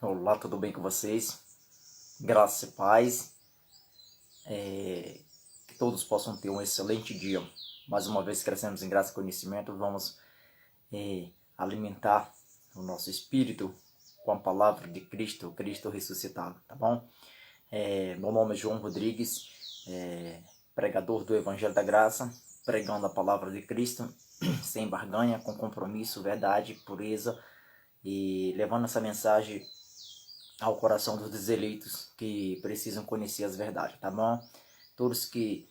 Olá, tudo bem com vocês? Graça e paz. Que todos possam ter um excelente dia. Mais uma vez crescemos em graça e conhecimento. Vamos alimentar o nosso espírito com a palavra de Cristo, Cristo ressuscitado, tá bom? Meu nome é João Rodrigues, pregador do Evangelho da Graça, pregando a palavra de Cristo, sem barganha, com compromisso, verdade, pureza, e levando essa mensagem ao coração dos eleitos que precisam conhecer as verdades, tá bom? Todos que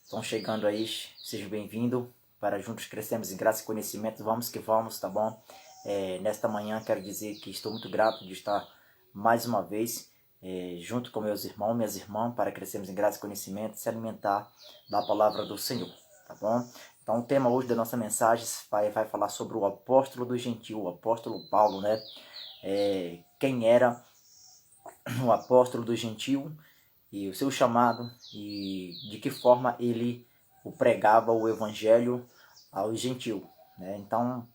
estão chegando aí, sejam bem-vindos, para juntos crescermos em graça e conhecimento, vamos que vamos, tá bom? Nesta manhã quero dizer que estou muito grato de estar mais uma vez junto com meus irmãos, minhas irmãs, para crescermos em graça e conhecimento, se alimentar da palavra do Senhor, tá bom? Então o tema hoje da nossa mensagem vai falar sobre o apóstolo do gentil, o apóstolo Paulo, né? Quem era o apóstolo do gentil e o seu chamado e de que forma ele pregava o evangelho ao gentil, né? Então,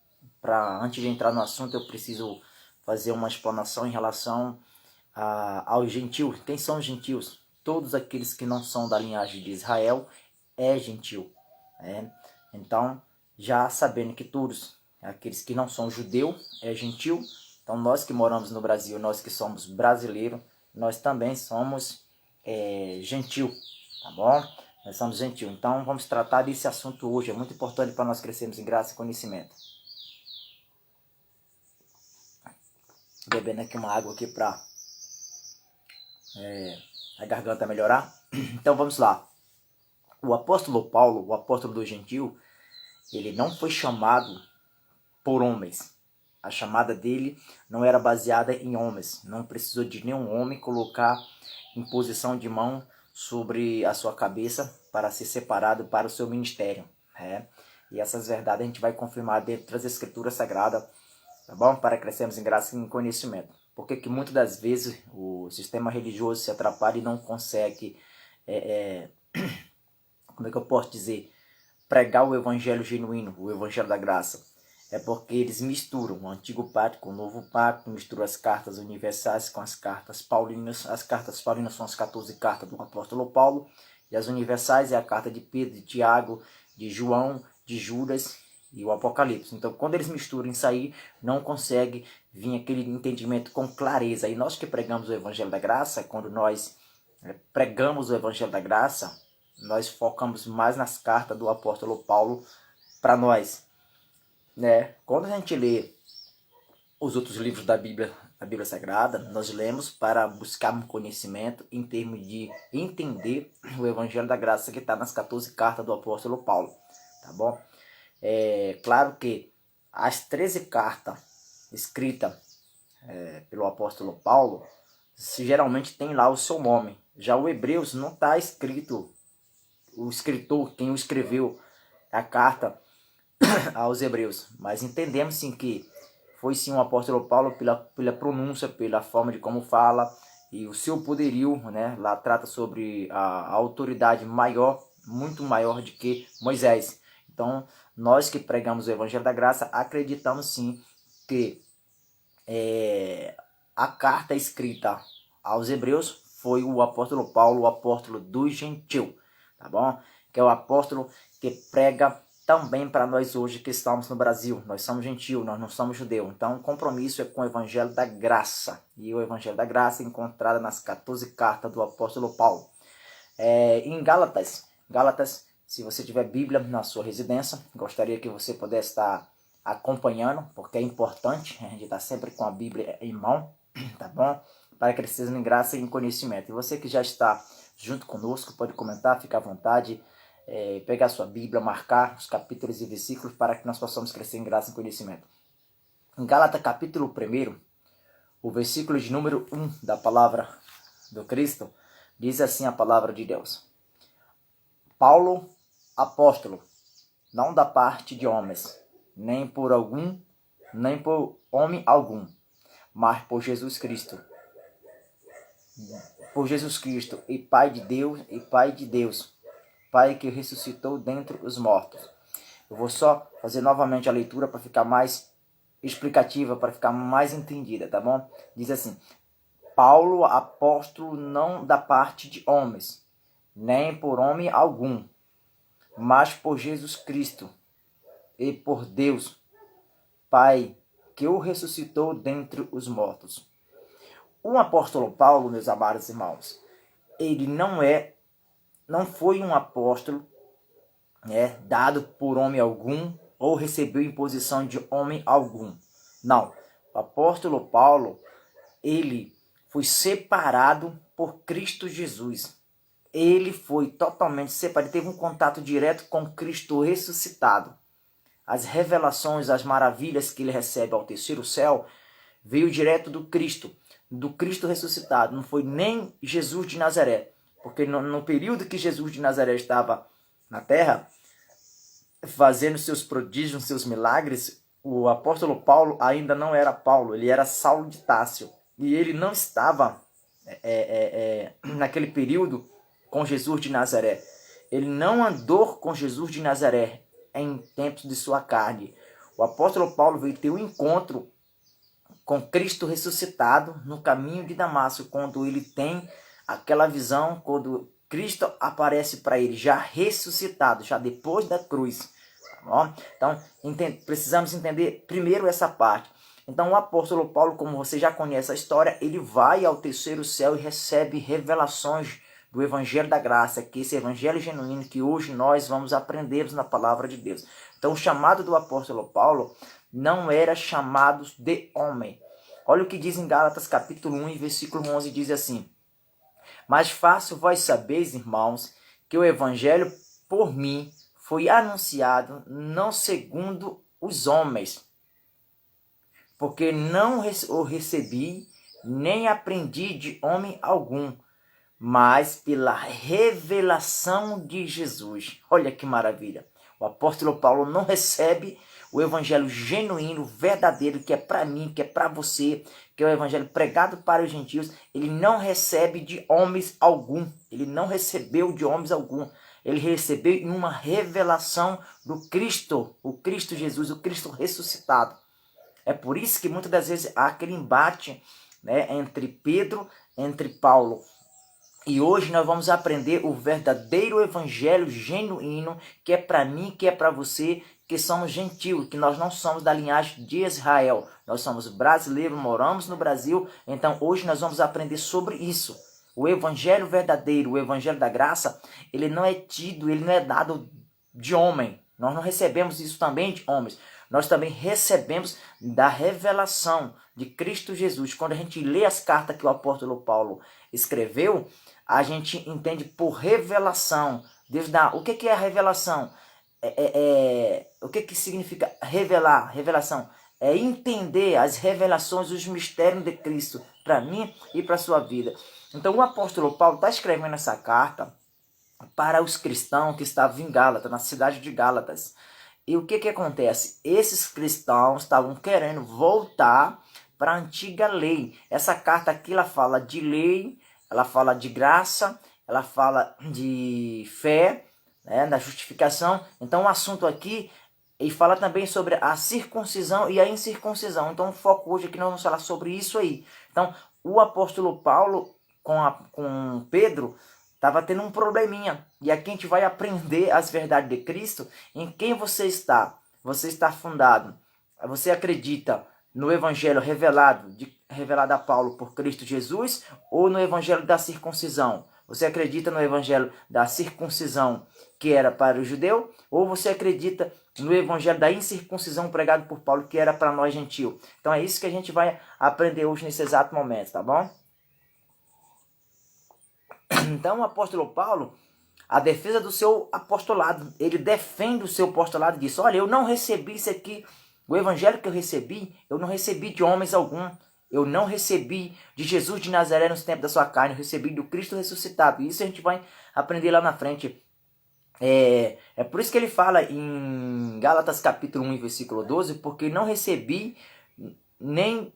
antes de entrar no assunto, eu preciso fazer uma explanação em relação ao gentil. Quem são os gentios? Todos aqueles que não são da linhagem de Israel é gentil, né? Então, já sabendo que todos aqueles que não são judeu é gentil, então nós que moramos no Brasil, nós que somos brasileiros, nós também somos gentil, tá bom? Nós somos gentil. Então vamos tratar desse assunto hoje, é muito importante para nós crescermos em graça e conhecimento. Bebendo aqui uma água aqui para a garganta melhorar. Então vamos lá. O apóstolo Paulo, o apóstolo do gentil, ele não foi chamado por homens. A chamada dele não era baseada em homens. Não precisou de nenhum homem colocar imposição de mão sobre a sua cabeça para ser separado para o seu ministério. Né? E essas verdades a gente vai confirmar dentro das escrituras sagradas, tá bom? Para crescermos em graça e em conhecimento. Porque que muitas das vezes o sistema religioso se atrapalha e não consegue, como é que eu posso dizer, pregar o evangelho genuíno, o evangelho da graça. É porque eles misturam o antigo pacto com o novo pacto, misturam as cartas universais com as cartas paulinas. As cartas paulinas são as 14 cartas do apóstolo Paulo, e as universais é a carta de Pedro, de Tiago, de João, de Judas e o Apocalipse. Então, quando eles misturam isso aí, não consegue vir aquele entendimento com clareza. E nós que pregamos o evangelho da graça, quando nós pregamos o evangelho da graça, nós focamos mais nas cartas do apóstolo Paulo para nós, né? Quando a gente lê os outros livros da Bíblia Sagrada, nós lemos para buscar um conhecimento em termos de entender o evangelho da graça que está nas 14 cartas do apóstolo Paulo, tá bom? Claro que as 13 cartas escritas pelo apóstolo Paulo, geralmente tem lá o seu nome. Já o Hebreus não está escrito o escritor, quem o escreveu a carta aos Hebreus, mas entendemos sim que foi sim o apóstolo Paulo pela pronúncia, pela forma de como fala e o seu poderio, né? Lá trata sobre a autoridade maior, muito maior do que Moisés. Então, nós que pregamos o Evangelho da Graça, acreditamos sim que a carta escrita aos Hebreus foi o apóstolo Paulo, o apóstolo do gentil, tá bom? Que é o apóstolo que prega também para nós hoje que estamos no Brasil. Nós somos gentil, nós não somos judeu. Então o compromisso é com o evangelho da graça. E o evangelho da graça é encontrado nas 14 cartas do apóstolo Paulo. Em Gálatas, se você tiver Bíblia na sua residência, gostaria que você pudesse estar acompanhando, porque é importante a gente estar sempre com a Bíblia em mão, tá bom? Para crescer em graça e em conhecimento. E você que já está junto conosco, pode comentar, fica à vontade, pegar a sua Bíblia, marcar os capítulos e versículos para que nós possamos crescer em graça e conhecimento. Em Gálatas capítulo 1, o versículo de número 1 da palavra do Cristo, diz assim a palavra de Deus. Paulo, apóstolo, não da parte de homens, nem por homem algum, mas por Jesus Cristo. Por Jesus Cristo, e Pai de Deus, Pai que ressuscitou dentre os mortos. Eu vou só fazer novamente a leitura para ficar mais explicativa para ficar mais entendida, tá bom? Diz assim: Paulo, apóstolo, não da parte de homens, nem por homem algum, mas por Jesus Cristo e por Deus, Pai, que o ressuscitou dentre os mortos. O apóstolo Paulo, meus amados irmãos, ele não foi um apóstolo dado por homem algum ou recebeu imposição de homem algum. Não. O apóstolo Paulo, ele foi separado por Cristo Jesus. Ele foi totalmente separado, teve um contato direto com Cristo ressuscitado. As revelações, as maravilhas que ele recebe ao terceiro céu, veio direto do Cristo ressuscitado. Não foi nem Jesus de Nazaré. Porque no período que Jesus de Nazaré estava na terra, fazendo seus prodígios, seus milagres, o apóstolo Paulo ainda não era Paulo, ele era Saulo de Társio. E ele não estava naquele período com Jesus de Nazaré. Ele não andou com Jesus de Nazaré em tempos de sua carne. O apóstolo Paulo veio ter um encontro com Cristo ressuscitado no caminho de Damasco, quando ele tem aquela visão, quando Cristo aparece para ele, já ressuscitado, já depois da cruz. Tá bom? Então, precisamos entender primeiro essa parte. Então, o apóstolo Paulo, como você já conhece a história, ele vai ao terceiro céu e recebe revelações do Evangelho da Graça, que esse Evangelho genuíno que hoje nós vamos aprender na palavra de Deus. Então, o chamado do apóstolo Paulo não era chamado de homem. Olha o que diz em Gálatas capítulo 1, versículo 11, diz assim: Mas fácil vós sabeis, irmãos, que o Evangelho por mim foi anunciado não segundo os homens, porque não o recebi, nem aprendi de homem algum, mas pela revelação de Jesus. Olha que maravilha. O apóstolo Paulo não recebe o evangelho genuíno, verdadeiro, que é para mim, que é para você, que é o evangelho pregado para os gentios. Ele não recebe de homens algum. Ele não recebeu de homens algum. Ele recebeu em uma revelação do Cristo, o Cristo Jesus, o Cristo ressuscitado. É por isso que muitas das vezes há aquele embate, entre Pedro, entre Paulo. E hoje nós vamos aprender o verdadeiro evangelho genuíno, que é para mim, que é para você, que somos gentios, que nós não somos da linhagem de Israel. Nós somos brasileiros, moramos no Brasil, então hoje nós vamos aprender sobre isso. O evangelho verdadeiro, o evangelho da graça, ele não é tido, ele não é dado de homem. Nós não recebemos isso também de homens. Nós também recebemos da revelação de Cristo Jesus. Quando a gente lê as cartas que o apóstolo Paulo escreveu, a gente entende por revelação. Deus dá. O que é a revelação? O que significa revelar? Revelação é entender as revelações, os mistérios de Cristo para mim e para a sua vida. Então o apóstolo Paulo está escrevendo essa carta para os cristãos que estavam em Gálatas, na cidade de Gálatas. E o que acontece? Esses cristãos estavam querendo voltar para a antiga lei. Essa carta aqui ela fala de lei, ela fala de graça, ela fala de fé, da justificação. Então o assunto aqui, ele fala também sobre a circuncisão e a incircuncisão. Então o foco hoje aqui nós vamos falar sobre isso aí. Então o apóstolo Paulo com Pedro estava tendo um probleminha. E aqui a gente vai aprender as verdades de Cristo. Em quem você está? Você está fundado. Você acredita no evangelho revelado a Paulo por Cristo Jesus ou no evangelho da circuncisão? Você acredita no evangelho da circuncisão que era para o judeu? Ou você acredita no evangelho da incircuncisão pregado por Paulo que era para nós gentios? Então é isso que a gente vai aprender hoje nesse exato momento, tá bom? Então o apóstolo Paulo, a defesa do seu apostolado, ele defende o seu apostolado e diz: olha, eu não recebi isso aqui, o evangelho que eu não recebi de homens algum, eu não recebi de Jesus de Nazaré nos tempos da sua carne, eu recebi do Cristo ressuscitado. E isso a gente vai aprender lá na frente. É por isso que ele fala em Gálatas capítulo 1, versículo 12, porque não recebi nem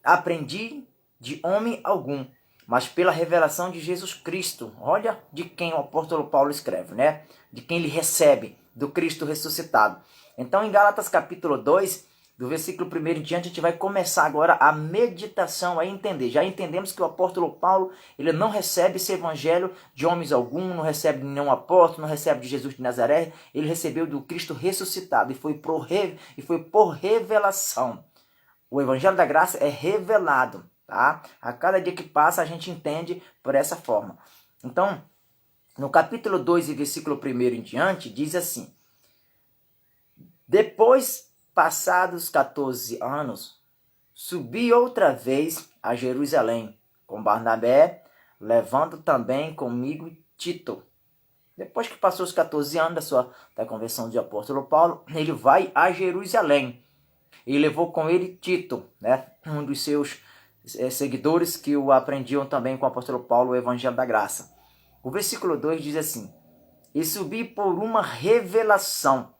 aprendi de homem algum, mas pela revelação de Jesus Cristo. Olha de quem o apóstolo Paulo escreve, De quem ele recebe, do Cristo ressuscitado. Então em Gálatas capítulo 2, do versículo 1 em diante, a gente vai começar agora a meditação, a entender. Já entendemos que o apóstolo Paulo, ele não recebe esse evangelho de homens algum, não recebe de nenhum apóstolo, não recebe de Jesus de Nazaré, ele recebeu do Cristo ressuscitado e foi por revelação. O evangelho da graça é revelado, tá? A cada dia que passa a gente entende por essa forma. Então, no capítulo 2 e versículo 1 em diante, diz assim: depois, passados 14 anos, subi outra vez a Jerusalém com Barnabé, levando também comigo Tito. Depois que passou os 14 anos da conversão de apóstolo Paulo, ele vai a Jerusalém e levou com ele Tito, né? Um dos seus seguidores que o aprendiam também com o apóstolo Paulo o evangelho da graça. O versículo 2 diz assim: e subi por uma revelação.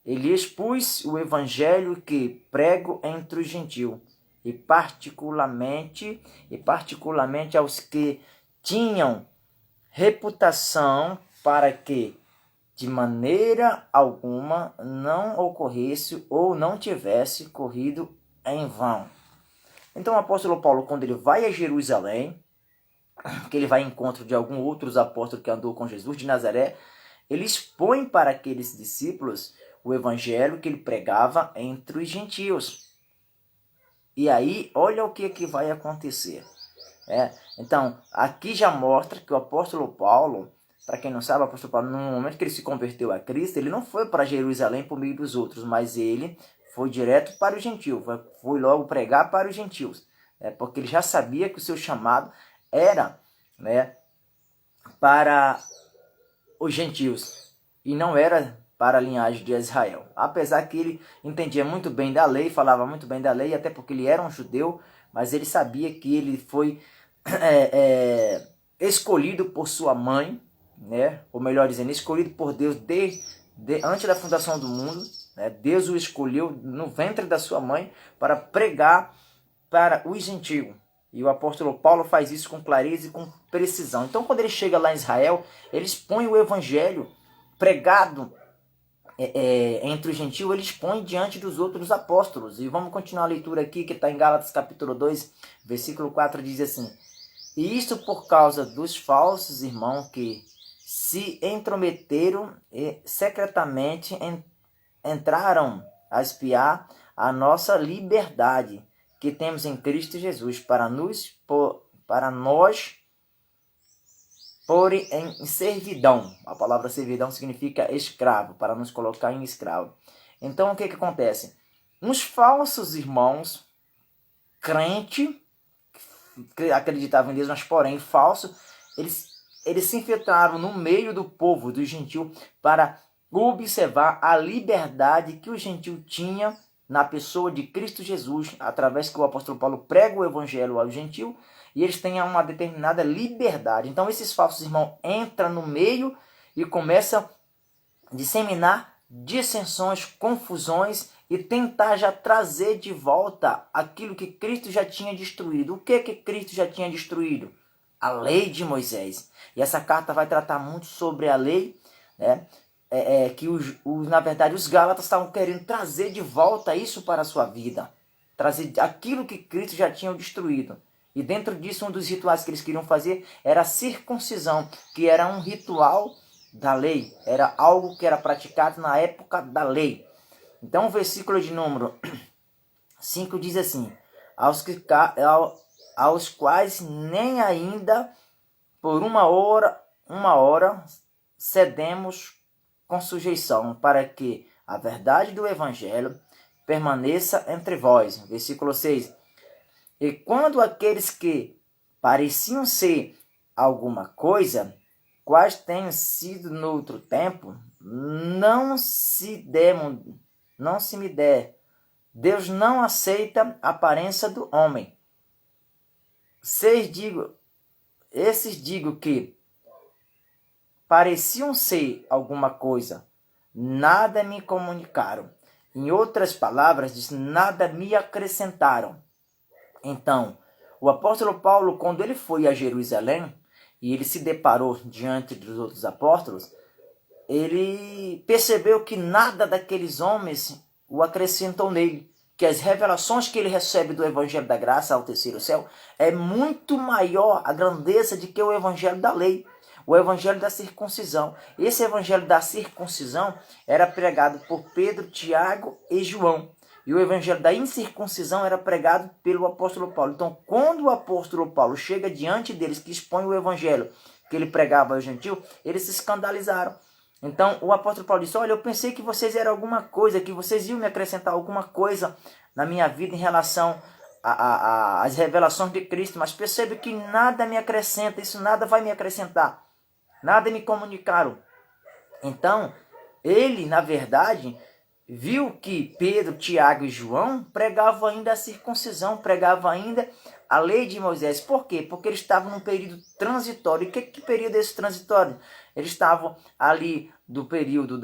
Ele expôs o evangelho que prego entre os gentios, e particularmente aos que tinham reputação, para que de maneira alguma não ocorresse ou não tivesse corrido em vão. Então o apóstolo Paulo, quando ele vai a Jerusalém, que ele vai ao encontro de alguns outros apóstolos que andou com Jesus de Nazaré, ele expõe para aqueles discípulos o evangelho que ele pregava entre os gentios. E aí, olha o que vai acontecer. Então, aqui já mostra que o apóstolo Paulo, para quem não sabe, o apóstolo Paulo, no momento que ele se converteu a Cristo, ele não foi para Jerusalém por meio dos outros, mas ele foi direto para os gentios, foi logo pregar para os gentios, porque ele já sabia que o seu chamado era, para os gentios e não era para a linhagem de Israel. Apesar que ele entendia muito bem da lei, falava muito bem da lei, até porque ele era um judeu, mas ele sabia que ele foi escolhido por sua mãe, ou melhor dizendo, escolhido por Deus antes da fundação do mundo. Deus o escolheu no ventre da sua mãe para pregar para os gentios. E o apóstolo Paulo faz isso com clareza e com precisão. Então, quando ele chega lá em Israel, ele expõe o evangelho pregado entre os gentios, ele expõe diante dos outros apóstolos. E vamos continuar a leitura aqui, que está em Gálatas capítulo 2, versículo 4, diz assim: e isso por causa dos falsos irmãos que se intrometeram e secretamente entraram a espiar a nossa liberdade que temos em Cristo Jesus, para nós pôr em servidão. A palavra servidão significa escravo, para nos colocar em escravo. Então, o que acontece? Uns falsos irmãos, crente, que acreditavam em Deus, mas porém falso, eles se infiltraram no meio do povo, do gentil, para observar a liberdade que o gentil tinha na pessoa de Cristo Jesus, através que o apóstolo Paulo prega o evangelho ao gentil, e eles têm uma determinada liberdade. Então esses falsos irmãos entram no meio e começam a disseminar dissensões, confusões e tentar já trazer de volta aquilo que Cristo já tinha destruído. O que Cristo já tinha destruído? A lei de Moisés. E essa carta vai tratar muito sobre a lei, que na verdade os Gálatas estavam querendo trazer de volta isso para a sua vida, trazer aquilo que Cristo já tinha destruído. E dentro disso, um dos rituais que eles queriam fazer era a circuncisão, que era um ritual da lei, era algo que era praticado na época da lei. Então o versículo de número 5 diz assim: aos quais nem ainda por uma hora cedemos com sujeição, para que a verdade do evangelho permaneça entre vós. Versículo 6. E quando aqueles que pareciam ser alguma coisa, quais tenham sido no outro tempo, não se me der. Deus não aceita a aparência do homem. Esses digo que pareciam ser alguma coisa, nada me comunicaram. Em outras palavras, diz, nada me acrescentaram. Então, o apóstolo Paulo, quando ele foi a Jerusalém, e ele se deparou diante dos outros apóstolos, ele percebeu que nada daqueles homens o acrescentou nele. que as revelações que ele recebe do Evangelho da Graça ao terceiro céu é muito maior a grandeza de que o Evangelho da lei, o Evangelho da circuncisão. Esse Evangelho da circuncisão era pregado por Pedro, Tiago e João. E o Evangelho da incircuncisão era pregado pelo apóstolo Paulo. Então, quando o apóstolo Paulo chega diante deles, que expõe o Evangelho que ele pregava ao gentil, eles se escandalizaram. Então o apóstolo Paulo disse: olha, eu pensei que vocês eram alguma coisa, que vocês iam me acrescentar alguma coisa na minha vida em relação às revelações de Cristo, mas percebo que nada me acrescenta, isso nada vai me acrescentar, nada me comunicaram. Então ele, na verdade, viu que Pedro, Tiago e João pregavam ainda a circuncisão, pregavam ainda a lei de Moisés. Por quê? Porque eles estavam num período transitório. E que período é esse transitório? Eles estavam ali do período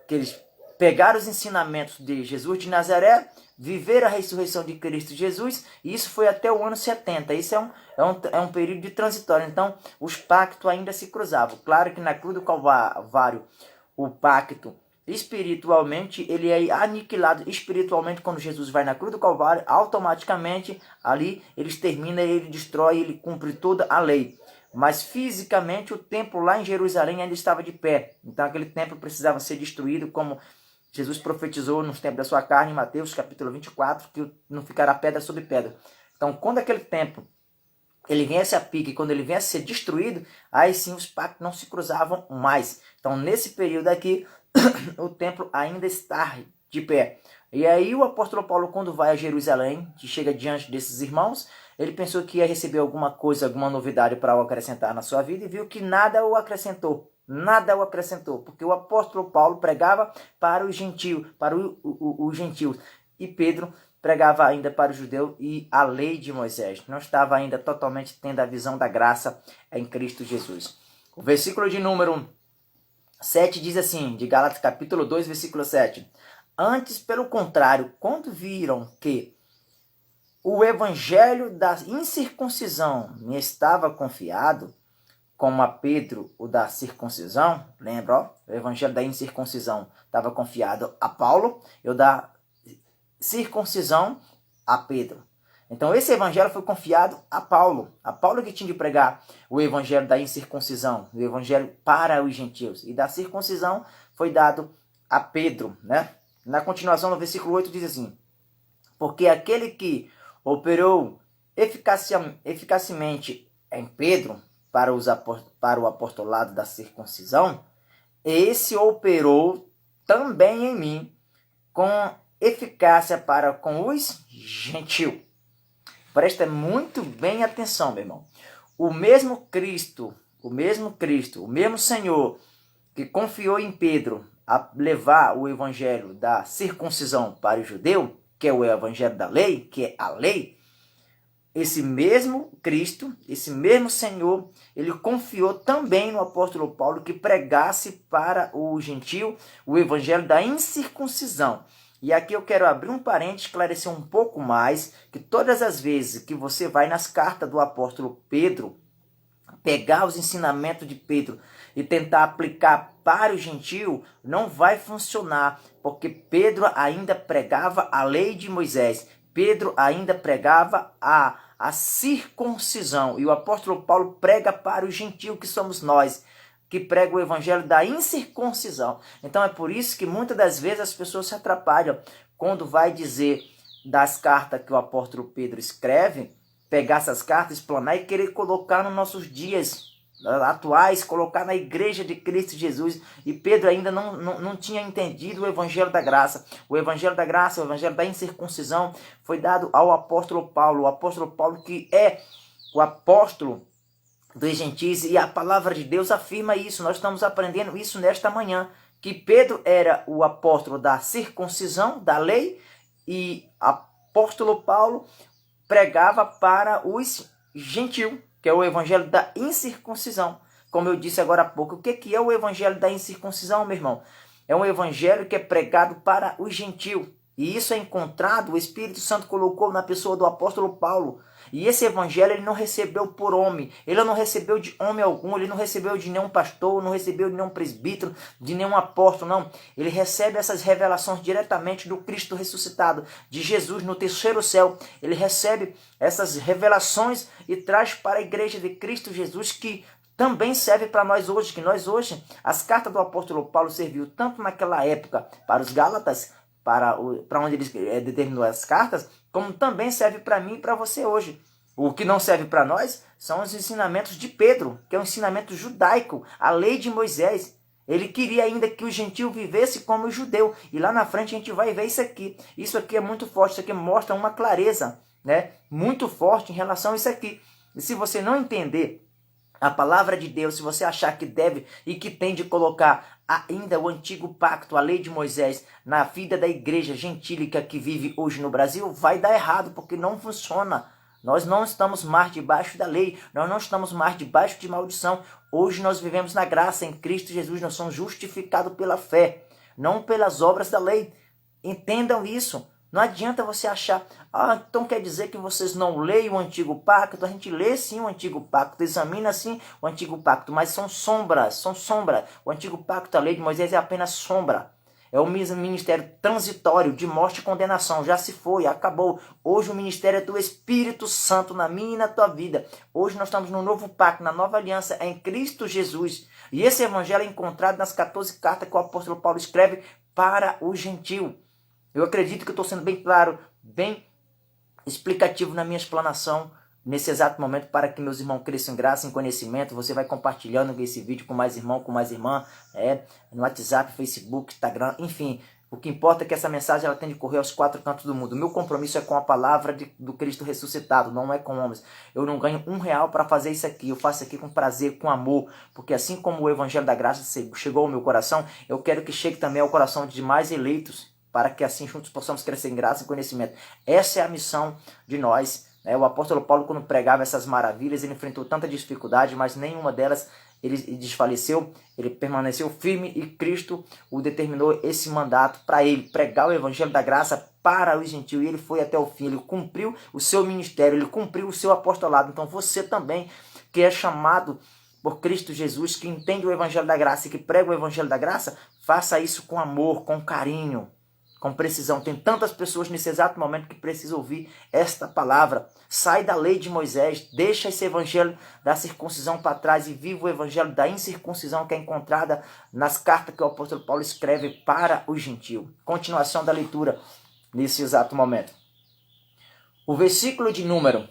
que eles pegaram os ensinamentos de Jesus de Nazaré, viveram a ressurreição de Cristo Jesus, e isso foi até o ano 70. Isso é um período de transitório. Então, os pactos ainda se cruzavam. Claro que na cruz do Calvário, o pacto espiritualmente, ele é aniquilado espiritualmente quando Jesus vai na cruz do Calvário, automaticamente ali eles terminam, ele destrói, ele cumpre toda a lei. Mas fisicamente o templo lá em Jerusalém ainda estava de pé. Então aquele templo precisava ser destruído, como Jesus profetizou nos tempos da sua carne, em Mateus capítulo 24, que não ficará pedra sobre pedra. Então quando aquele templo ele viesse a pique, quando ele viesse a ser destruído, aí sim os pactos não se cruzavam mais. Então nesse período aqui, o templo ainda está de pé. E aí o apóstolo Paulo, quando vai a Jerusalém, que chega diante desses irmãos, ele pensou que ia receber alguma coisa, alguma novidade para o acrescentar na sua vida, e viu que nada o acrescentou. Nada o acrescentou, porque o apóstolo Paulo pregava para os gentios, para os gentios, e Pedro pregava ainda para o judeu e a lei de Moisés. Não estava ainda totalmente tendo a visão da graça em Cristo Jesus. O versículo de número 7 diz assim, de Gálatas capítulo 2, versículo 7. Antes, pelo contrário, quando viram que o evangelho da incircuncisão me estava confiado, como a Pedro o da circuncisão, lembra, ó? O evangelho da incircuncisão estava confiado a Paulo, e o da circuncisão a Pedro. Então esse evangelho foi confiado a Paulo que tinha de pregar o evangelho da incircuncisão, o evangelho para os gentios, e da circuncisão foi dado a Pedro, né? Na continuação, no versículo 8 diz assim: porque aquele que operou eficacemente em Pedro para o apostolado da circuncisão, esse operou também em mim com eficácia para com os gentios. Presta muito bem atenção, meu irmão. O mesmo Cristo, o mesmo Senhor que confiou em Pedro a levar o evangelho da circuncisão para o judeu, que é o evangelho da lei, que é a lei, esse mesmo Cristo, esse mesmo Senhor, ele confiou também no apóstolo Paulo que pregasse para o gentio o evangelho da incircuncisão. E aqui eu quero abrir um parênteses, esclarecer um pouco mais, que todas as vezes que você vai nas cartas do apóstolo Pedro, pegar os ensinamentos de Pedro e tentar aplicar para o gentio, não vai funcionar, porque Pedro ainda pregava a lei de Moisés, Pedro ainda pregava a circuncisão, e o apóstolo Paulo prega para o gentio, que somos nós, que prega o evangelho da incircuncisão. Então é por isso que muitas das vezes as pessoas se atrapalham quando vai dizer das cartas que o apóstolo Pedro escreve, pegar essas cartas, explanar e querer colocar nos nossos dias atuais, colocar na igreja de Cristo Jesus. E Pedro ainda não tinha entendido o evangelho da graça. O evangelho da graça, o evangelho da incircuncisão foi dado ao apóstolo Paulo. O apóstolo Paulo, que é o apóstolo dos gentios, e a palavra de Deus afirma isso. Nós estamos aprendendo isso nesta manhã, que Pedro era o apóstolo da circuncisão, da lei, e apóstolo Paulo pregava para os gentios, que é o evangelho da incircuncisão. Como eu disse agora há pouco, o que é o evangelho da incircuncisão, meu irmão? É um evangelho que é pregado para os gentios. E isso é encontrado, o Espírito Santo colocou na pessoa do apóstolo Paulo. E esse evangelho ele não recebeu por homem, ele não recebeu de homem algum, ele não recebeu de nenhum pastor, não recebeu de nenhum presbítero, de nenhum apóstolo, não. Ele recebe essas revelações diretamente do Cristo ressuscitado, de Jesus no terceiro céu. Ele recebe essas revelações e traz para a igreja de Cristo Jesus, que também serve para nós hoje, que nós hoje, as cartas do apóstolo Paulo serviu tanto naquela época para os Gálatas, para onde ele determinou as cartas, como também serve para mim e para você hoje. O que não serve para nós são os ensinamentos de Pedro, que é um ensinamento judaico, a lei de Moisés. Ele queria ainda que o gentio vivesse como o judeu. E lá na frente a gente vai ver isso aqui. Isso aqui é muito forte, isso aqui mostra uma clareza, né, muito forte em relação a isso aqui. E se você não entender a palavra de Deus, se você achar que deve e que tem de colocar ainda o antigo pacto, a lei de Moisés, na vida da igreja gentílica que vive hoje no Brasil, vai dar errado, porque não funciona. Nós não estamos mais debaixo da lei, nós não estamos mais debaixo de maldição. Hoje nós vivemos na graça, em Cristo Jesus, nós somos justificados pela fé, não pelas obras da lei. Entendam isso. Não adianta você achar, então quer dizer que vocês não leem o antigo pacto? A gente lê sim o antigo pacto, examina sim o antigo pacto, mas são sombras, são sombras. O antigo pacto, a lei de Moisés é apenas sombra. É o ministério transitório de morte e condenação, já se foi, acabou. Hoje o ministério é do Espírito Santo na minha e na tua vida. Hoje nós estamos no novo pacto, na nova aliança, é em Cristo Jesus. E esse evangelho é encontrado nas 14 cartas que o apóstolo Paulo escreve para o gentio. Eu acredito que eu estou sendo bem claro, bem explicativo na minha explanação nesse exato momento para que meus irmãos cresçam em graça, em conhecimento. Você vai compartilhando esse vídeo com mais irmão, com mais irmã, no WhatsApp, Facebook, Instagram, enfim. O que importa é que essa mensagem ela tem de correr aos 4 cantos do mundo. O meu compromisso é com a palavra do Cristo ressuscitado, não é com homens. Eu não ganho R$1 para fazer isso aqui. Eu faço aqui com prazer, com amor. Porque assim como o Evangelho da Graça chegou ao meu coração, eu quero que chegue também ao coração de demais eleitos, para que assim juntos possamos crescer em graça e conhecimento. Essa é a missão de nós. O apóstolo Paulo, quando pregava essas maravilhas, ele enfrentou tanta dificuldade, mas nenhuma delas ele desfaleceu, ele permaneceu firme e Cristo o determinou esse mandato para ele, pregar o evangelho da graça para os gentios, e ele foi até o fim, ele cumpriu o seu ministério, ele cumpriu o seu apostolado. Então você também, que é chamado por Cristo Jesus, que entende o evangelho da graça e que prega o evangelho da graça, faça isso com amor, com carinho, com precisão. Tem tantas pessoas nesse exato momento que precisam ouvir esta palavra. Sai da lei de Moisés, deixa esse evangelho da circuncisão para trás e viva o evangelho da incircuncisão que é encontrada nas cartas que o apóstolo Paulo escreve para os gentios. Continuação da leitura nesse exato momento. O versículo de número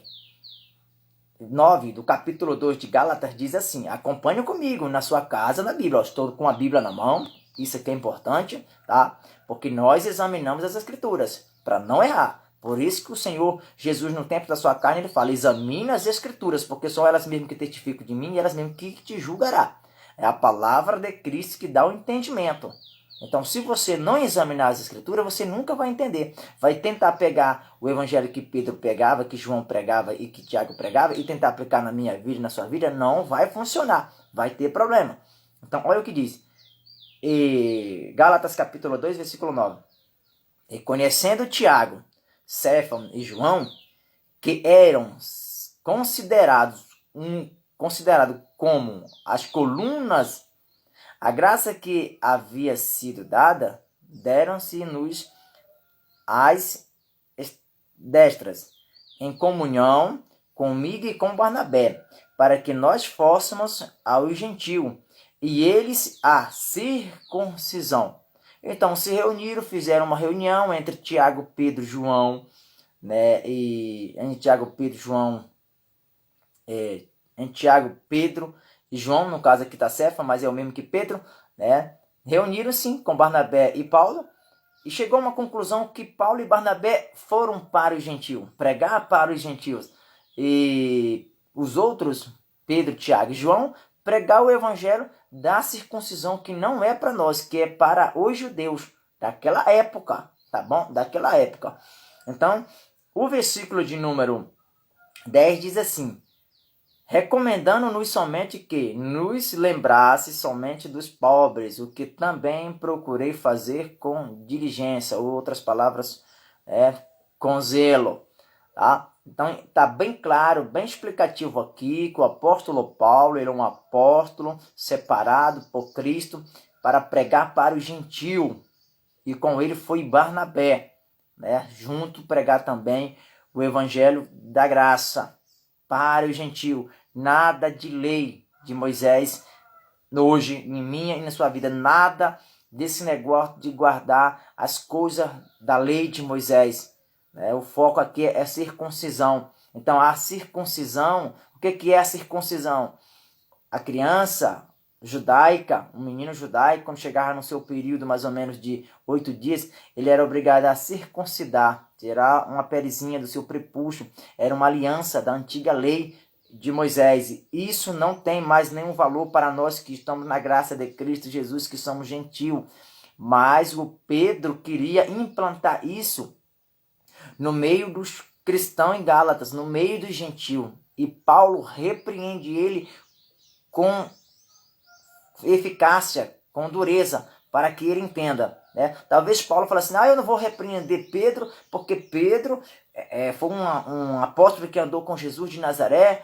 9 do capítulo 2 de Gálatas diz assim: acompanhe comigo na sua casa na Bíblia. Eu estou com a Bíblia na mão. Isso aqui é importante, tá? Porque nós examinamos as Escrituras para não errar. Por isso que o Senhor Jesus, no tempo da sua carne, ele fala: examine as Escrituras, porque são elas mesmas que testificam de mim e elas mesmas que te julgará. É a palavra de Cristo que dá o entendimento. Então, se você não examinar as Escrituras, você nunca vai entender. Vai tentar pegar o evangelho que Pedro pregava, que João pregava e que Tiago pregava e tentar aplicar na minha vida e na sua vida, não vai funcionar. Vai ter problema. Então, olha o que diz. Gálatas capítulo 2, versículo 9. E conhecendo Tiago, Cefas e João, que eram considerados como as colunas, a graça que havia sido dada, deram-se-nos as destras, em comunhão comigo e com Barnabé, para que nós fôssemos aos gentios, e eles a circuncisão. Então se reuniram, fizeram uma reunião entre Tiago, Pedro, João, né? E entre Tiago, Pedro, João, entre Tiago, Pedro e João, no caso aqui está Cefas, mas é o mesmo que Pedro, né? Reuniram-se com Barnabé e Paulo e chegou a uma conclusão que Paulo e Barnabé foram para os gentios, pregar para os gentios, e os outros, Pedro, Tiago e João, pregar o evangelho da circuncisão, que não é para nós, que é para os judeus daquela época, tá bom? Daquela época. Então, o versículo de número 10 diz assim: recomendando-nos somente que nos lembrasse somente dos pobres, o que também procurei fazer com diligência, ou outras palavras, com zelo. Tá? Então está bem claro, bem explicativo aqui que o apóstolo Paulo, ele é um apóstolo separado por Cristo para pregar para o gentio, e com ele foi Barnabé, né? Junto pregar também o evangelho da graça para o gentio. Nada de lei de Moisés hoje em minha e na sua vida, nada desse negócio de guardar as coisas da lei de Moisés. O foco aqui é circuncisão. Então a circuncisão, o que é a circuncisão? A criança judaica, um menino judaico, quando chegava no seu período mais ou menos de 8 dias, ele era obrigado a circuncidar, tirar uma pelezinha do seu prepúcio. Era uma aliança da antiga lei de Moisés. Isso não tem mais nenhum valor para nós que estamos na graça de Cristo Jesus, que somos gentil. Mas o Pedro queria implantar isso no meio dos cristãos em Gálatas, no meio do gentil. E Paulo repreende ele com eficácia, com dureza, para que ele entenda. Talvez Paulo fale assim, eu não vou repreender Pedro, porque Pedro foi um apóstolo que andou com Jesus de Nazaré,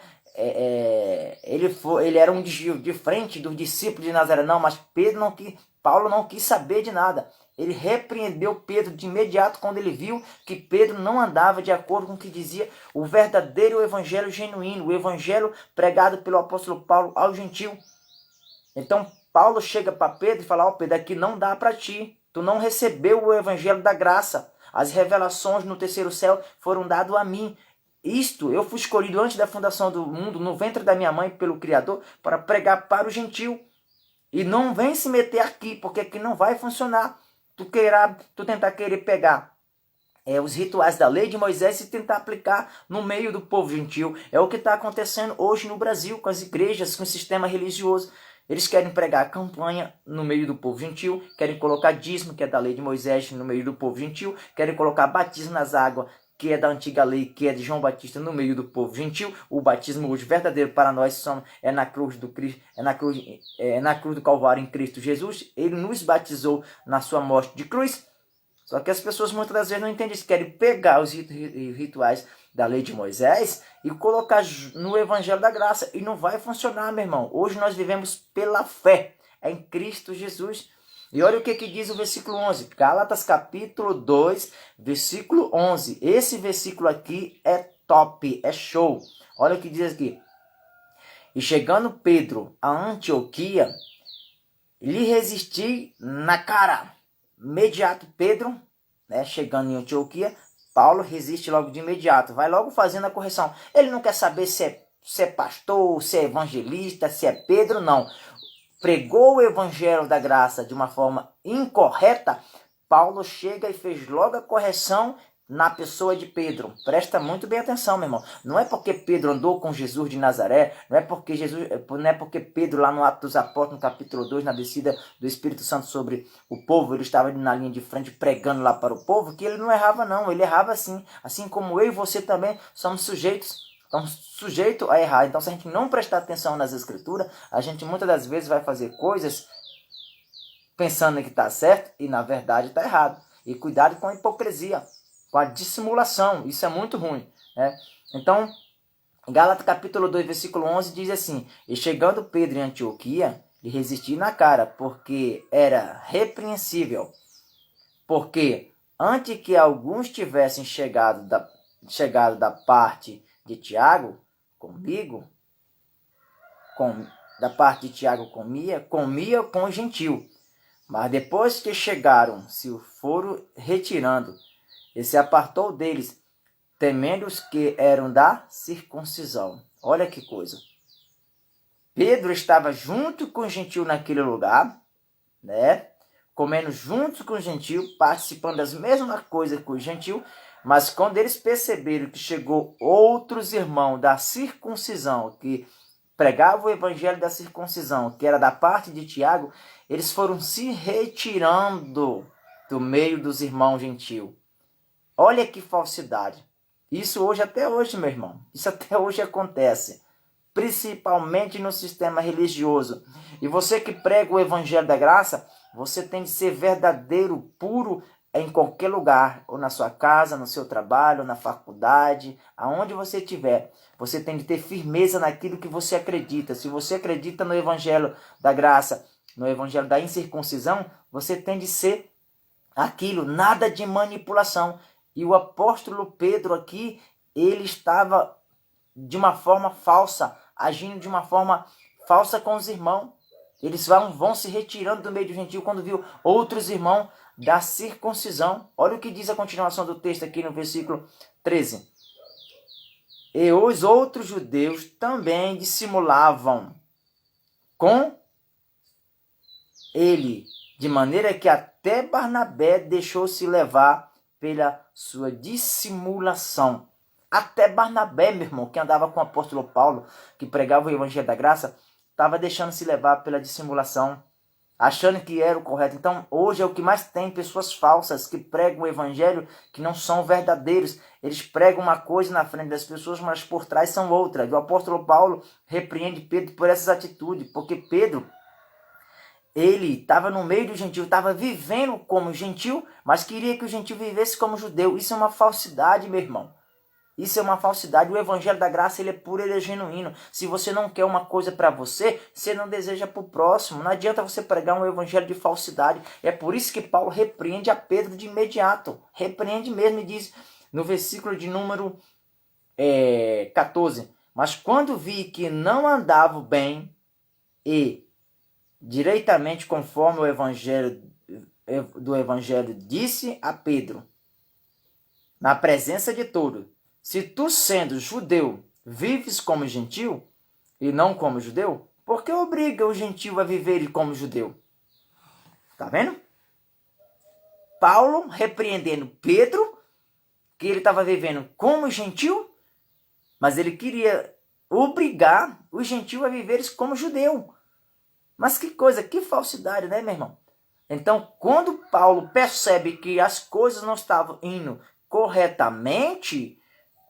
ele era um de frente dos discípulos de Nazaré. Não, mas Paulo não quis saber de nada. Ele repreendeu Pedro de imediato quando ele viu que Pedro não andava de acordo com o que dizia o verdadeiro evangelho genuíno, o evangelho pregado pelo apóstolo Paulo ao gentio. Então Paulo chega para Pedro e fala, Pedro, aqui não dá para ti, tu não recebeu o evangelho da graça, as revelações no terceiro céu foram dadas a mim. Eu fui escolhido antes da fundação do mundo, no ventre da minha mãe, pelo Criador, para pregar para o gentio. E não vem se meter aqui, porque aqui não vai funcionar. Tu tentar querer pegar os rituais da lei de Moisés e tentar aplicar no meio do povo gentil. É o que está acontecendo hoje no Brasil, com as igrejas, com o sistema religioso. Eles querem pregar a campanha no meio do povo gentil, querem colocar dízimo, que é da lei de Moisés, no meio do povo gentil, querem colocar batismo nas águas, que é da antiga lei, que é de João Batista, no meio do povo gentil. O batismo hoje verdadeiro para nós é na cruz do Cristo, na cruz do Calvário em Cristo Jesus. Ele nos batizou na sua morte de cruz. Só que as pessoas muitas das vezes não entendem isso, querem pegar os rituais da lei de Moisés e colocar no evangelho da graça. E não vai funcionar, meu irmão. Hoje nós vivemos pela fé, é em Cristo Jesus. E olha o que diz o versículo 11. Gálatas capítulo 2, versículo 11. Esse versículo aqui é top, é show. Olha o que diz aqui. E chegando Pedro a Antioquia, lhe resisti na cara. Imediato Pedro, chegando em Antioquia, Paulo resiste logo de imediato. Vai logo fazendo a correção. Ele não quer saber se é pastor, se é evangelista, se é Pedro, não. Pregou o evangelho da graça de uma forma incorreta, Paulo chega e fez logo a correção na pessoa de Pedro. Presta muito bem atenção, meu irmão. Não é porque Pedro andou com Jesus de Nazaré, não é porque Pedro lá no Atos dos Apóstolos, no capítulo 2, na descida do Espírito Santo sobre o povo, ele estava na linha de frente pregando lá para o povo, que ele não errava não, ele errava sim. Assim como eu e você também somos sujeitos. Estamos sujeitos a errar. Então, se a gente não prestar atenção nas escrituras, a gente muitas das vezes vai fazer coisas pensando que está certo e na verdade está errado. E cuidado com a hipocrisia, com a dissimulação. Isso é muito ruim. Então, Gálatas capítulo 2, versículo 11 diz assim: E chegando Pedro em Antioquia, lhe resisti na cara, porque era repreensível. Porque antes que alguns tivessem chegado da parte de Tiago comigo, da parte de Tiago comia com o gentil. Mas depois que chegaram, se o foram retirando, e se apartou deles, temendo os que eram da circuncisão. Olha que coisa. Pedro estava junto com o gentil naquele lugar, comendo junto com o gentil, participando das mesmas coisas que o gentil. Mas quando eles perceberam que chegou outros irmãos da circuncisão, que pregavam o evangelho da circuncisão, que era da parte de Tiago, eles foram se retirando do meio dos irmãos gentios. Olha que falsidade. Isso até hoje, meu irmão. Isso até hoje acontece. principalmente no sistema religioso. E você que prega o evangelho da graça, você tem de ser verdadeiro, puro em qualquer lugar, ou na sua casa, no seu trabalho, na faculdade, aonde você estiver. Você tem de ter firmeza naquilo que você acredita. Se você acredita no evangelho da graça, no evangelho da incircuncisão, você tem de ser aquilo, nada de manipulação. E o apóstolo Pedro aqui, ele estava de uma forma falsa, agindo de uma forma falsa com os irmãos. Eles vão se retirando do meio do gentil quando viu outros irmãos da circuncisão. Olha o que diz a continuação do texto aqui no versículo 13. E os outros judeus também dissimulavam com ele, de maneira que até Barnabé deixou-se levar pela sua dissimulação. Até Barnabé, meu irmão, que andava com o apóstolo Paulo, que pregava o evangelho da graça, estava deixando-se levar pela dissimulação, achando que era o correto. Então, hoje é o que mais tem, pessoas falsas que pregam o evangelho que não são verdadeiros. Eles pregam uma coisa na frente das pessoas, mas por trás são outra. E o apóstolo Paulo repreende Pedro por essas atitudes, porque Pedro, ele estava no meio do gentil, estava vivendo como gentil, mas queria que o gentil vivesse como judeu. Isso é uma falsidade, meu irmão. Isso é uma falsidade. O evangelho da graça, ele é puro, ele é genuíno. Se você não quer uma coisa para você, você não deseja para o próximo. Não adianta você pregar um evangelho de falsidade. É por isso que Paulo repreende a Pedro de imediato. Repreende mesmo e diz no versículo de número 14. Mas quando vi que não andava bem e direitamente conforme o evangelho disse a Pedro, na presença de todos: se tu, sendo judeu, vives como gentil e não como judeu, por que obriga o gentil a viver como judeu? Tá vendo? Paulo repreendendo Pedro, que ele estava vivendo como gentil, mas ele queria obrigar o gentil a viver como judeu. Mas que coisa, que falsidade, né, meu irmão? Então, quando Paulo percebe que as coisas não estavam indo corretamente,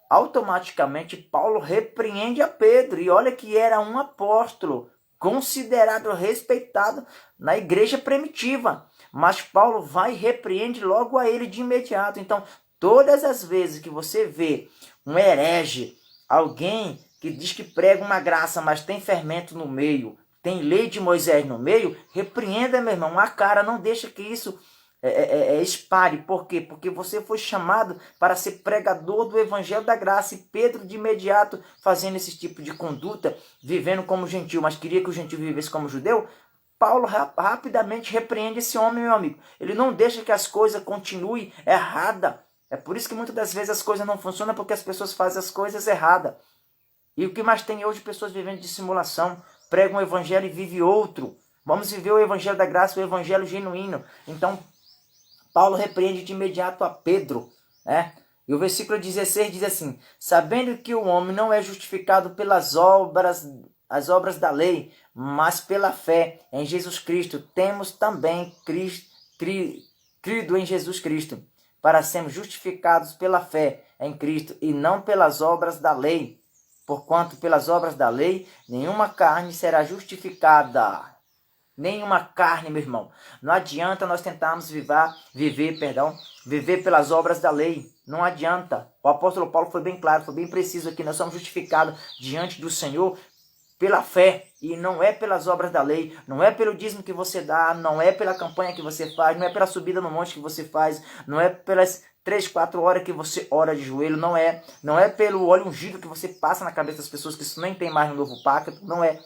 automaticamente Paulo repreende a Pedro. E olha que era um apóstolo, considerado, respeitado na igreja primitiva. Mas Paulo vai e repreende logo a ele de imediato. Então, todas as vezes que você vê um herege, alguém que diz que prega uma graça, mas tem fermento no meio, tem lei de Moisés no meio, repreenda, meu irmão, a cara, não deixa que isso espalhe. Por quê? Porque você foi chamado para ser pregador do evangelho da graça. E Pedro, de imediato, fazendo esse tipo de conduta, vivendo como gentil, mas queria que o gentil vivesse como judeu, Paulo rapidamente repreende esse homem, meu amigo. Ele não deixa que as coisas continuem erradas. É por isso que muitas das vezes as coisas não funcionam, porque as pessoas fazem as coisas erradas. E o que mais tem hoje, pessoas vivendo de simulação, pregam o evangelho e vivem outro. Vamos viver o evangelho da graça, o evangelho genuíno. Então, Paulo repreende de imediato a Pedro, né? E o versículo 16 diz assim: sabendo que o homem não é justificado pelas obras, as obras da lei, mas pela fé em Jesus Cristo, temos também crido em Jesus Cristo, para sermos justificados pela fé em Cristo e não pelas obras da lei. Porquanto pelas obras da lei, nenhuma carne será justificada. Nenhuma carne, meu irmão. Não adianta nós tentarmos viver pelas obras da lei. Não adianta. O apóstolo Paulo foi bem claro, foi bem preciso aqui. Nós somos justificados diante do Senhor pela fé. E não é pelas obras da lei. Não é pelo dízimo que você dá. Não é pela campanha que você faz. Não é pela subida no monte que você faz. Não é pelas 3, 4 horas que você ora de joelho. Não é pelo óleo ungido que você passa na cabeça das pessoas, que isso nem tem mais no novo pacto. Não é.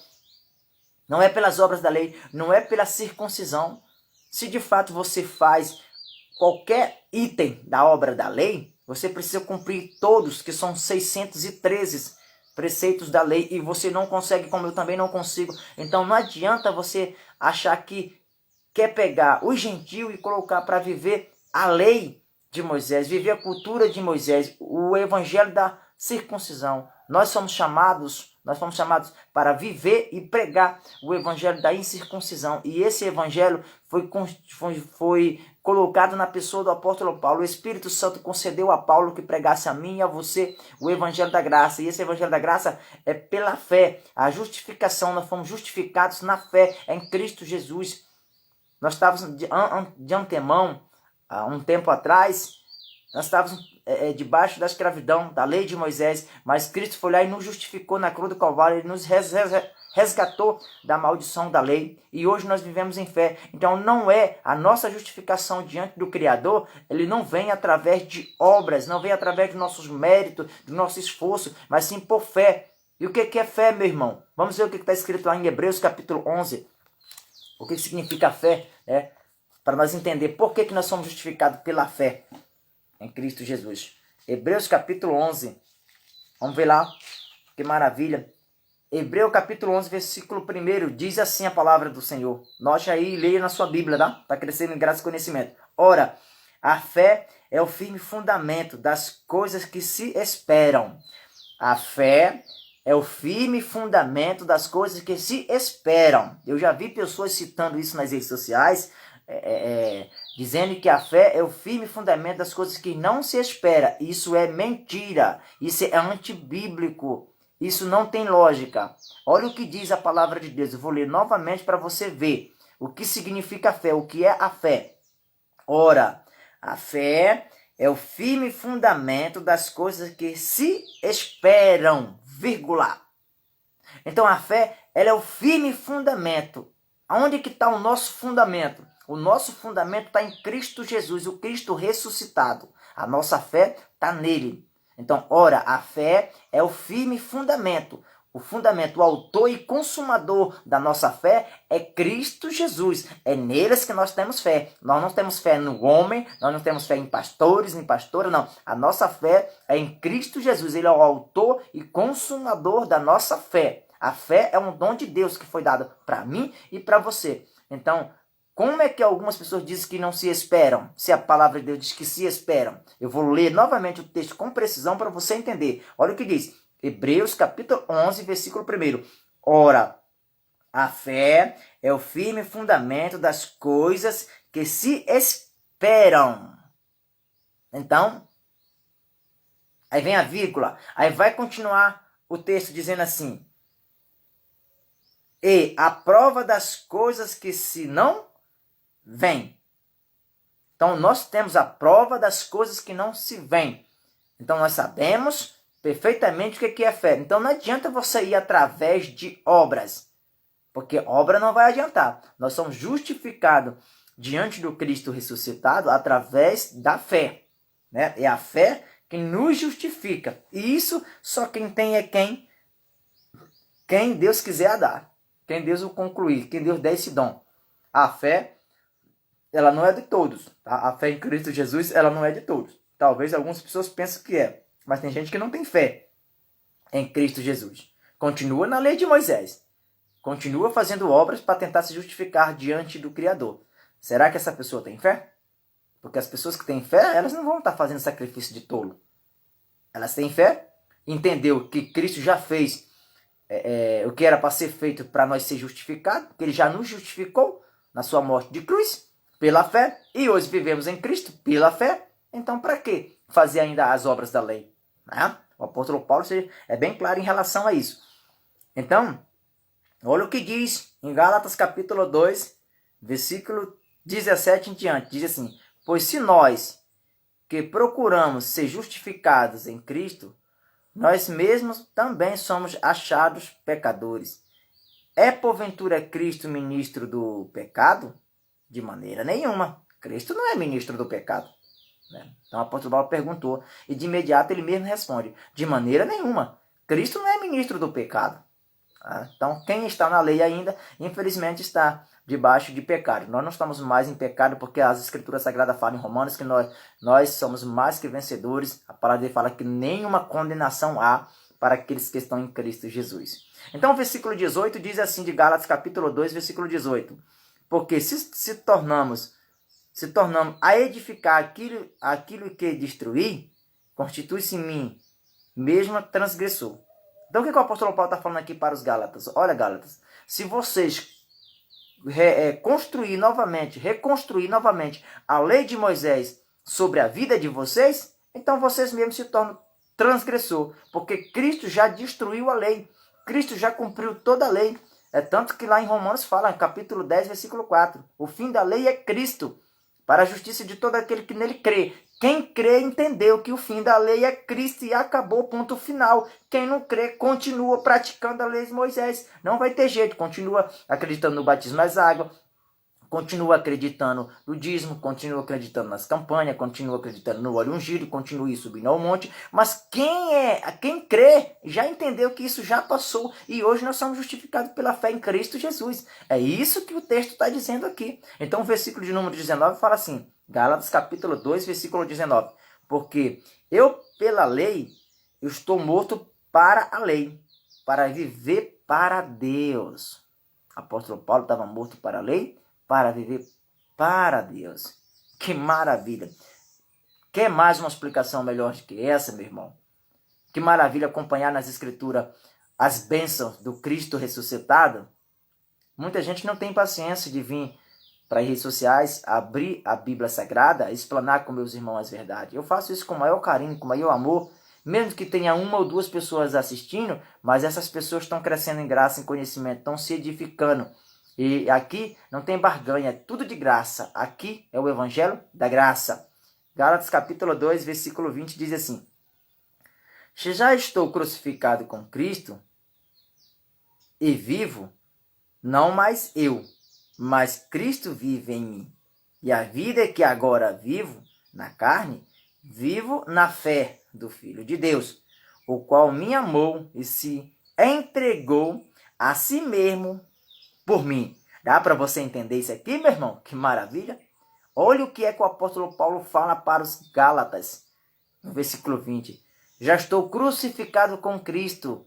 Não é pelas obras da lei, não é pela circuncisão. Se de fato você faz qualquer item da obra da lei, você precisa cumprir todos, que são 613 preceitos da lei, e você não consegue, como eu também não consigo. Então não adianta você achar que quer pegar o gentil e colocar para viver a lei de Moisés, viver a cultura de Moisés, o evangelho da circuncisão. Nós fomos chamados para viver e pregar o evangelho da incircuncisão. E esse evangelho foi colocado na pessoa do apóstolo Paulo. O Espírito Santo concedeu a Paulo que pregasse a mim e a você o evangelho da graça. E esse evangelho da graça é pela fé. A justificação, nós fomos justificados na fé em Cristo Jesus. Nós estávamos de antemão, há um tempo atrás, nós estávamos debaixo da escravidão, da lei de Moisés, mas Cristo foi lá e nos justificou na cruz do Calvário, ele nos resgatou da maldição da lei, e hoje nós vivemos em fé. Então não é a nossa justificação diante do Criador, ele não vem através de obras, não vem através dos nossos méritos, do nosso esforço, mas sim por fé. E o que é fé, meu irmão? Vamos ver o que está escrito lá em Hebreus capítulo 11. O que significa fé, né? Para nós entender por que nós somos justificados pela fé em Cristo Jesus. Hebreus capítulo 11. Vamos ver lá. Que maravilha. Hebreus capítulo 11, versículo 1. Diz assim a palavra do Senhor. Note aí e leia na sua Bíblia, tá? Para crescer em graça e conhecimento. Ora, a fé é o firme fundamento das coisas que se esperam. A fé é o firme fundamento das coisas que se esperam. Eu já vi pessoas citando isso nas redes sociais, dizendo que a fé é o firme fundamento das coisas que não se espera. Isso é mentira. Isso é antibíblico. Isso não tem lógica. Olha o que diz a palavra de Deus. Eu vou ler novamente para você ver o que significa a fé, o que é a fé. Ora, a fé é o firme fundamento das coisas que se esperam, vírgula. Então a fé, ela é o firme fundamento. Aonde que está o nosso fundamento? O nosso fundamento está em Cristo Jesus, o Cristo ressuscitado. A nossa fé está nele. Então, ora, a fé é o firme fundamento. O fundamento, o autor e consumador da nossa fé é Cristo Jesus. É neles que nós temos fé. Nós não temos fé no homem, nós não temos fé em pastores, nem pastora, não. A nossa fé é em Cristo Jesus. Ele é o autor e consumador da nossa fé. A fé é um dom de Deus que foi dado para mim e para você. Então, como é que algumas pessoas dizem que não se esperam, se a palavra de Deus diz que se esperam? Eu vou ler novamente o texto com precisão para você entender. Olha o que diz. Hebreus capítulo 11, versículo 1. Ora, a fé é o firme fundamento das coisas que se esperam. Então, aí vem a vírgula. Aí vai continuar o texto dizendo assim. E a prova das coisas que se não vêm. Então, nós temos a prova das coisas que não se vêm. Então, nós sabemos perfeitamente o que é fé. Então não adianta você ir através de obras, porque obra não vai adiantar. Nós somos justificados diante do Cristo ressuscitado através da fé, né? É a fé que nos justifica. E isso só quem tem é quem Deus quiser dar, quem Deus o concluir, quem Deus der esse dom. A fé, ela não é de todos, tá? A fé em Cristo Jesus, ela não é de todos. Talvez algumas pessoas pensem que é. Mas tem gente que não tem fé em Cristo Jesus. Continua na lei de Moisés. Continua fazendo obras para tentar se justificar diante do Criador. Será que essa pessoa tem fé? Porque as pessoas que têm fé, elas não vão estar fazendo sacrifício de tolo. Elas têm fé, entendeu que Cristo já fez o que era para ser feito para nós ser justificados, que ele já nos justificou na sua morte de cruz, pela fé, e hoje vivemos em Cristo pela fé. Então, para que fazer ainda as obras da lei? Né? O apóstolo Paulo é bem claro em relação a isso. Então, olha o que diz em Gálatas capítulo 2, versículo 17 em diante. Diz assim, pois se nós que procuramos ser justificados em Cristo, nós mesmos também somos achados pecadores. É porventura Cristo ministro do pecado? De maneira nenhuma. Cristo não é ministro do pecado. Então o apóstolo Paulo perguntou, e de imediato ele mesmo responde, de maneira nenhuma, Cristo não é ministro do pecado. Então quem está na lei ainda, infelizmente está debaixo de pecado. Nós não estamos mais em pecado porque as escrituras sagradas falam em Romanos que nós somos mais que vencedores. A palavra dele fala que nenhuma condenação há para aqueles que estão em Cristo Jesus. Então o versículo 18 diz assim de Gálatas capítulo 2, versículo 18, porque se tornamos a edificar aquilo que destruir, constitui-se em mim mesmo transgressor. Então o que o apóstolo Paulo está falando aqui para os Gálatas? Olha, Gálatas, se vocês reconstruir novamente a lei de Moisés sobre a vida de vocês, então vocês mesmos se tornam transgressor, porque Cristo já destruiu a lei, Cristo já cumpriu toda a lei. É tanto que lá em Romanos fala, capítulo 10, versículo 4, o fim da lei é Cristo, para a justiça de todo aquele que nele crê. Quem crê entendeu que o fim da lei é Cristo e acabou, ponto final. Quem não crê continua praticando a lei de Moisés. Não vai ter jeito, continua acreditando no batismo nas águas, continua acreditando no dízimo, continua acreditando nas campanhas, continua acreditando no óleo ungido, continua subindo ao monte. Mas quem crê já entendeu que isso já passou e hoje nós somos justificados pela fé em Cristo Jesus. É isso que o texto está dizendo aqui. Então o versículo de número 19 fala assim, Gálatas capítulo 2, versículo 19. Porque eu, pela lei, eu estou morto para a lei, para viver para Deus. O apóstolo Paulo estava morto para a lei, para viver para Deus. Que maravilha! Quer mais uma explicação melhor do que essa, meu irmão? Que maravilha acompanhar nas escrituras as bênçãos do Cristo ressuscitado. Muita gente não tem paciência de vir para as redes sociais, abrir a Bíblia Sagrada, explanar com meus irmãos as verdades. Eu faço isso com o maior carinho, com o maior amor, mesmo que tenha uma ou duas pessoas assistindo, mas essas pessoas estão crescendo em graça, em conhecimento, estão se edificando. E aqui não tem barganha, é tudo de graça. Aqui é o Evangelho da Graça. Gálatas capítulo 2, versículo 20 diz assim: se já estou crucificado com Cristo e vivo, não mais eu, mas Cristo vive em mim. E a vida que agora vivo na carne, vivo na fé do Filho de Deus, o qual me amou e se entregou a si mesmo por mim. Dá para você entender isso aqui, meu irmão? Que maravilha! Olha o que é que o apóstolo Paulo fala para os Gálatas, no versículo 20. Já estou crucificado com Cristo.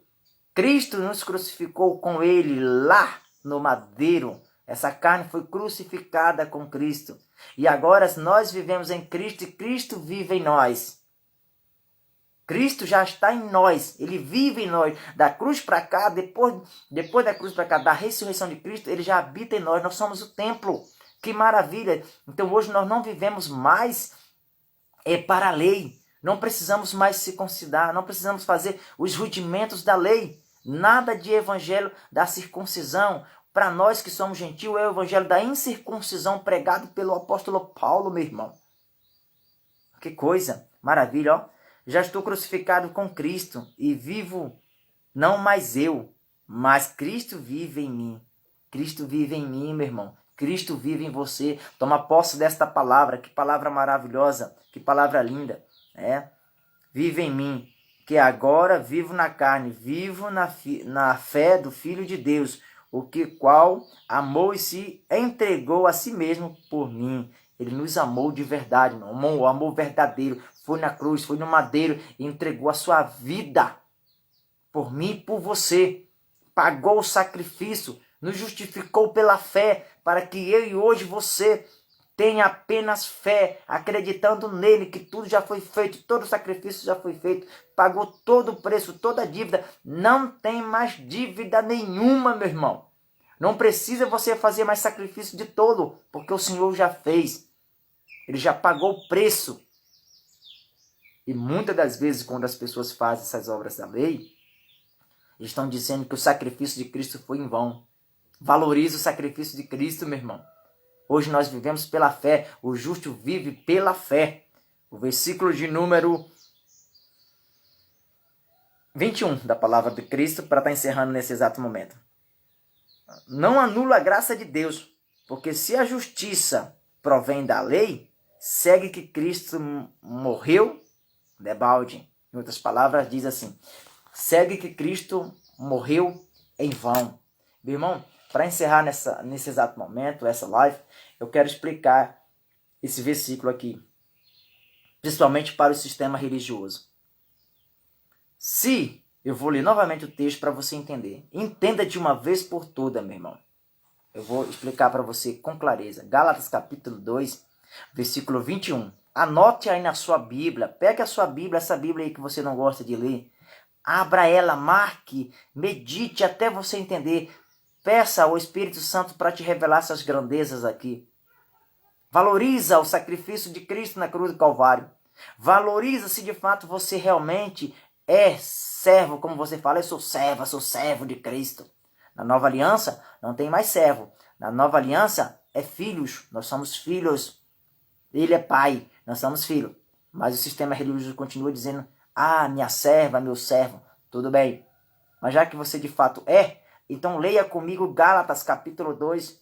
Cristo nos crucificou com ele lá no madeiro. Essa carne foi crucificada com Cristo. E agora nós vivemos em Cristo e Cristo vive em nós. Cristo já está em nós, ele vive em nós. Da cruz para cá, depois da cruz para cá, da ressurreição de Cristo, ele já habita em nós, nós somos o templo. Que maravilha! Então hoje nós não vivemos mais para a lei, não precisamos mais circuncidar, não precisamos fazer os rudimentos da lei. Nada de evangelho da circuncisão. Para nós que somos gentios, é o evangelho da incircuncisão pregado pelo apóstolo Paulo, meu irmão. Que coisa, maravilha, ó. Já estou crucificado com Cristo e vivo não mais eu, mas Cristo vive em mim. Cristo vive em mim, meu irmão. Cristo vive em você. Toma posse desta palavra. Que palavra maravilhosa, que palavra linda. Vive em mim, que agora vivo na carne, vivo na fé do Filho de Deus, o qual amou e se entregou a si mesmo por mim. Ele nos amou de verdade, meu irmão. O amor verdadeiro. Foi na cruz, foi no madeiro e entregou a sua vida por mim e por você. Pagou o sacrifício, nos justificou pela fé, para que eu e hoje você tenha apenas fé, acreditando nele, que tudo já foi feito, todo o sacrifício já foi feito, pagou todo o preço, toda a dívida. Não tem mais dívida nenhuma, meu irmão. Não precisa você fazer mais sacrifício de todo, porque o Senhor já fez. Ele já pagou o preço. E muitas das vezes, quando as pessoas fazem essas obras da lei, estão dizendo que o sacrifício de Cristo foi em vão. Valorize o sacrifício de Cristo, meu irmão. Hoje nós vivemos pela fé. O justo vive pela fé. O versículo de número 21 da palavra de Cristo, para estar encerrando nesse exato momento. Não anula a graça de Deus, porque se a justiça provém da lei, segue que Cristo morreu debalde. Em outras palavras, diz assim: segue que Cristo morreu em vão. Meu irmão, para encerrar nesse exato momento, essa live, eu quero explicar esse versículo aqui, principalmente para o sistema religioso. Eu vou ler novamente o texto para você entender. Entenda de uma vez por toda, meu irmão. Eu vou explicar para você com clareza. Gálatas capítulo 2, versículo 21. Anote aí na sua Bíblia. Pegue a sua Bíblia, essa Bíblia aí que você não gosta de ler. Abra ela, marque, medite até você entender. Peça ao Espírito Santo para te revelar essas grandezas aqui. Valoriza o sacrifício de Cristo na cruz do Calvário. Valoriza se de fato você realmente é servo, como você fala, eu sou servo de Cristo. Na nova aliança não tem mais servo. Na nova aliança é filhos, nós somos filhos. Ele é pai, nós somos filhos. Mas o sistema religioso continua dizendo, minha serva, meu servo. Tudo bem. Mas já que você de fato é, então leia comigo Gálatas capítulo 2,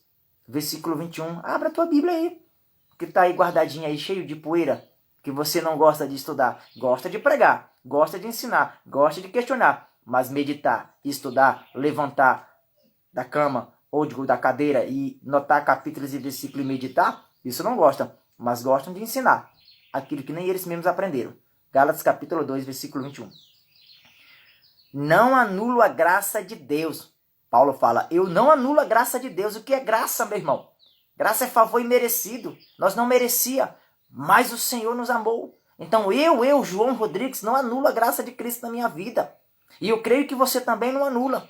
versículo 21. Abra a tua Bíblia aí, que está aí guardadinha aí, cheio de poeira, que você não gosta de estudar. Gosta de pregar, gosta de ensinar, gosta de questionar. Mas meditar, estudar, levantar da cama ou da cadeira e notar capítulos e versículos e meditar, isso não gosta. Mas gostam de ensinar aquilo que nem eles mesmos aprenderam. Gálatas capítulo 2, versículo 21. Não anulo a graça de Deus. Paulo fala, eu não anulo a graça de Deus. O que é graça, meu irmão? Graça é favor imerecido. Nós não merecia, mas o Senhor nos amou. Então eu, João Rodrigues, não anulo a graça de Cristo na minha vida. E eu creio que você também não anula.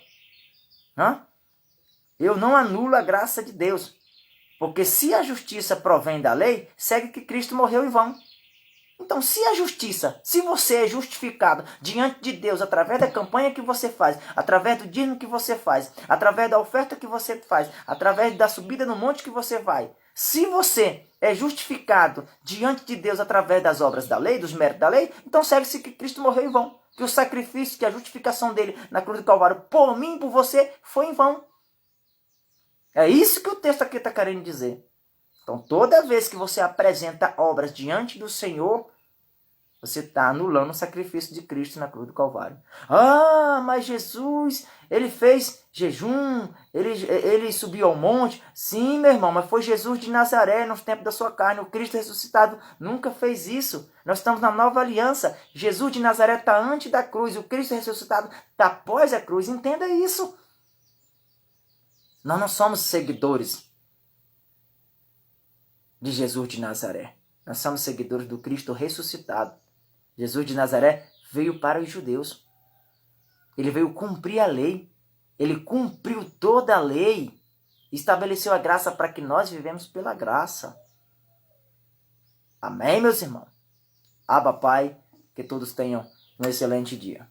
Eu não anulo a graça de Deus. Porque se a justiça provém da lei, segue que Cristo morreu em vão. Então, se a justiça, se você é justificado diante de Deus através da campanha que você faz, através do dízimo que você faz, através da oferta que você faz, através da subida no monte que você vai, se você é justificado diante de Deus através das obras da lei, dos méritos da lei, então segue-se que Cristo morreu em vão. Que o sacrifício, que a justificação dele na cruz do Calvário, por mim e por você, foi em vão. É isso que o texto aqui está querendo dizer. Então, toda vez que você apresenta obras diante do Senhor, você está anulando o sacrifício de Cristo na cruz do Calvário. Mas Jesus, ele fez jejum, ele subiu ao monte. Sim, meu irmão, mas foi Jesus de Nazaré nos tempos da sua carne. O Cristo ressuscitado nunca fez isso. Nós estamos na nova aliança. Jesus de Nazaré está antes da cruz. O Cristo ressuscitado está após a cruz. Entenda isso. Nós não somos seguidores de Jesus de Nazaré. Nós somos seguidores do Cristo ressuscitado. Jesus de Nazaré veio para os judeus. Ele veio cumprir a lei. Ele cumpriu toda a lei. Estabeleceu a graça para que nós vivemos pela graça. Amém, meus irmãos? Abba, Pai, que todos tenham um excelente dia.